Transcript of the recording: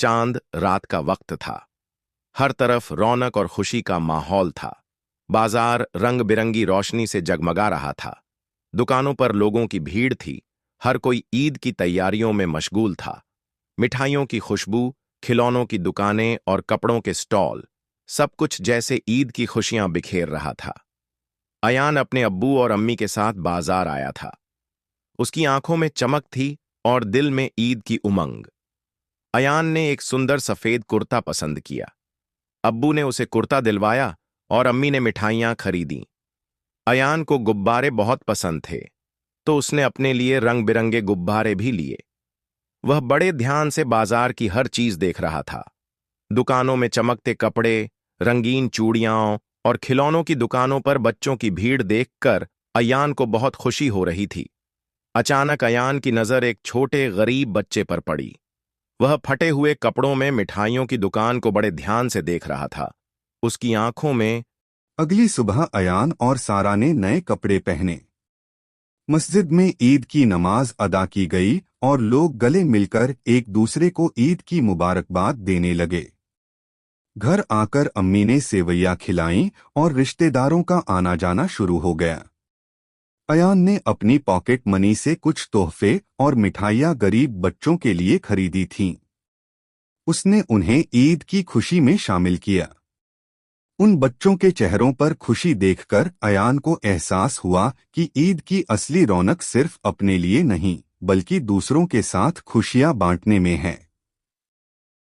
चांद रात का वक्त था। हर तरफ रौनक और खुशी का माहौल था। बाजार रंग बिरंगी रोशनी से जगमगा रहा था। दुकानों पर लोगों की भीड़ थी। हर कोई ईद की तैयारियों में मशगूल था। मिठाइयों की खुशबू, खिलौनों की दुकानें और कपड़ों के स्टॉल, सब कुछ जैसे ईद की खुशियां बिखेर रहा था। अयान अपने अब्बू और अम्मी के साथ बाजार आया था। उसकी आंखों में चमक थी और दिल में ईद की उमंग। अयान ने एक सुंदर सफेद कुर्ता पसंद किया। अब्बू ने उसे कुर्ता दिलवाया और अम्मी ने मिठाइयां खरीदी। अयान को गुब्बारे बहुत पसंद थे, तो उसने अपने लिए रंग बिरंगे गुब्बारे भी लिए। वह बड़े ध्यान से बाजार की हर चीज देख रहा था। दुकानों में चमकते कपड़े, रंगीन चूड़ियां और खिलौनों की दुकानों पर बच्चों की भीड़ देखकर अयान को बहुत खुशी हो रही थी। अचानक अयान की नजर एक छोटे गरीब बच्चे पर पड़ी। वह फटे हुए कपड़ों में मिठाइयों की दुकान को बड़े ध्यान से देख रहा था। उसकी आंखों में अगली सुबह अयान और सारा ने नए कपड़े पहने। मस्जिद में ईद की नमाज अदा की गई और लोग गले मिलकर एक दूसरे को ईद की मुबारकबाद देने लगे। घर आकर अम्मी ने सेवैयां खिलाईं और रिश्तेदारों का आना जाना शुरू हो गया। अयान ने अपनी पॉकेट मनी से कुछ तोहफे और मिठाइयां गरीब बच्चों के लिए खरीदी थीं। उसने उन्हें ईद की खुशी में शामिल किया। उन बच्चों के चेहरों पर खुशी देखकर अयान को एहसास हुआ कि ईद की असली रौनक सिर्फ अपने लिए नहीं, बल्कि दूसरों के साथ खुशियां बांटने में है।